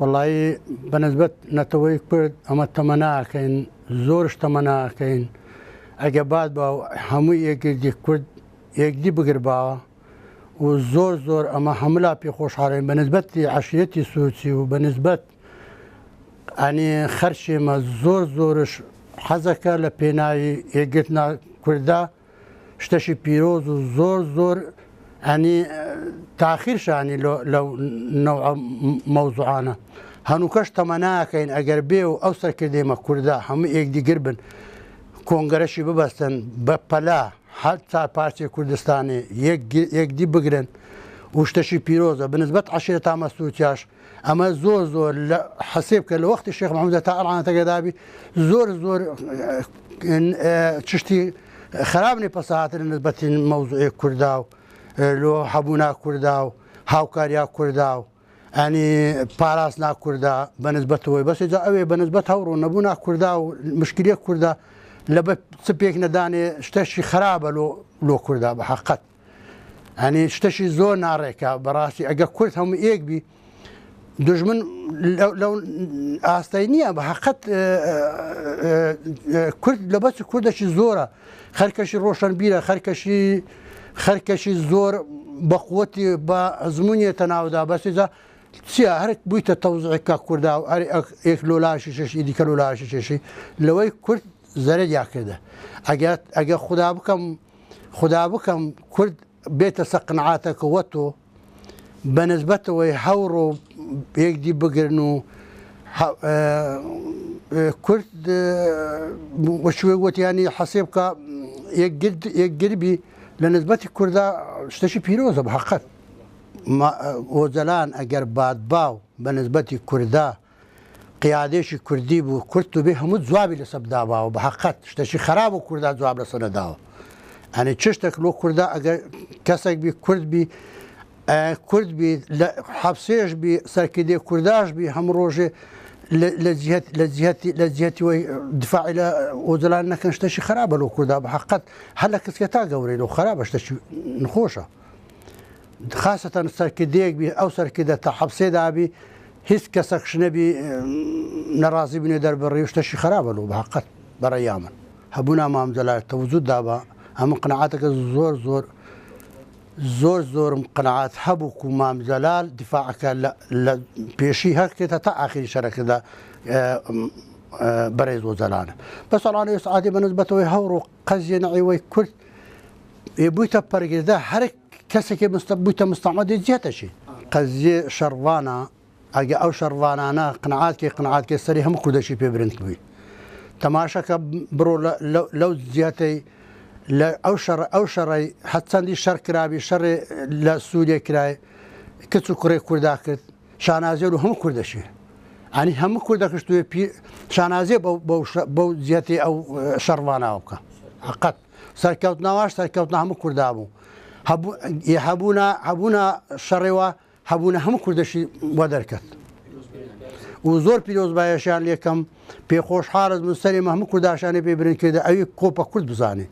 وەڵی بەنسبەت نەتەوەی کورد ئەمە تەمەناکەین زۆرش تەمەناکەین ئەگە باد بە هەمووی یەکردی کورد یەکدی بگرباوە و زۆر ئەمە هەمولا پێ خۆشحاڵین بەنسبەتی عەشیرەتی سووچی و بەنسبەت ئەنی خەرشێمە زۆرش حەزەکە لە پێناوی یەکگرتنا کووردا شتەشی پیرۆز و زۆر ئەنی تاخیرشانی لەو نەوع مەوزوعانە هەنووکەش تەمەناکەین ئەگەر بێ و ئەو سەرکردێمە کووردا هەموو یەکدیگر بن کۆنگەرەشی ببەستن بە پەلا هەر تا پارچێ کوردستانی یەکدی بگرن و شتەشی پیرۆزە بنسبەت عەشیرەت تا مەسووتیاش ئەمە زۆر لە حەسێب کە لە وەختی شێخ محەممەد تا ئەڵانەتەگەدابی زۆر چشتی خراپنی پەسەهاتن نسبەتی مەوزوعی کووردا و لۆ هەبوونا کووردا و هاوکاریا کووردا و ئەنی پاراستنا کووردا بەنسبەتەوەی بەسێجا ئەوێ بەنسبەت هەوڕۆ نەبوونا کووردا و مشکلیە کووردا لە بە سپێک نەدانێ شتەشی خراپە لۆ کووردا بە حەقەت ئەنی شتەشی زۆر ناڕێکە بەڕاستی ئەگە کورد هەموو ئێک بی دژمن لەو ئاستای نییە بە حەقەت کورد لە بەچ کوردەشی زۆرە خەرکەشی ڕۆشنبیرە خەرکەشی زۆر بەقوەتی بە ئەزممویێتە ناودا بەسێجا چیە هەر بوویتە تەوزعێکا کووردا و ئێک لۆلاشی شەشی دیکە لۆلاشی شێشی لەوەی کورد زەرەریا کردە ئەگە خدا بکەم کورد بێتە سە قنعاتەکە وەتۆ بەنسبەتەوەی هەوڕ و یەکدی بگرن و کورد وەشوێ وتیانی حەسێ بکە یەکگربی لە نسبەتی کووردا شتەشی پیرۆزە بە حەقەت ئۆزەلان ئەگەر بادباو بە نسبەتی کووردا قیادێشی کوردی بوو کورد و بێ هەموو جوابی لەسەر بداباوە بە حەقەت شتەشی خراپ و کووردا جواب لەسەر نەداوە ئەنی چشتێک لۆ کووردا ئەگەر کەسێک بی کورد بی لە حەبسێش بی سەرکردێ کورداش بی هەموو ڕۆژێ لە جهەتیەوەی دفاعی لە ئۆزەلان نەکەن شتەشی خراپە لۆ کووردا بە حەقەت هەر لە کەسکە تا گەورەی لەو خراپە شتەشی نخۆشە خاستەن سەرکردەیەک بی ئەو سەرکردە تا حەبسێدابی هیچ کەسەکش نەبی نەڕازی بنێ دەربڕی و شتەشی خراپە لۆ بە حەقەت بەڕێیا من هەبوونا مامزەلار تەوجود دابا ئەمە قنەعاتەکە زۆرم قنەعات هەبوو و مامزەلال دیفاعەکە لە پێشی هەرکێتە تا ئاخری شەرەکەدا بەڕێز وەزەلانە بە ساڵانەی سعاتی بەنسبەتەوەی هەوڕ و قەزیە نەعیوەی کورد بوویتە پەرگردا هەر کەسێکی بوویتە مستەعمەدی جێتەشی قەزیە شەڕوانە ئەگە ئەو شەڕوانانە قنەعاتکێ سەری هەموو کوردەشی پێ برند بووی تەماشەکە بڕۆ لەو زیاتەی لە ئەو شەڕی حەچەندی شەر کرابی شەڕێ لە سووریا کرای کچ و کوڕێ کووردا کرد شانازێر و هەموو کوردەشی ئەنی هەموو کوردەکەشتوێ شانازێ بەو زیەتی ئەو شەڕواناوە بکە حەقەت سەرکەوتناواش سەرکەوتنا هەموو کووردا بوو هەبوونە شەڕێوە هەبوونە هەموو کوردەشی وە دەرکەت و زۆر پیرۆزبایەشیان لێکەم پێخۆشحاڵت من سەرێمە هەموو کورداشانی پێ برن کردە ئەوی کۆپە کورد بزانێ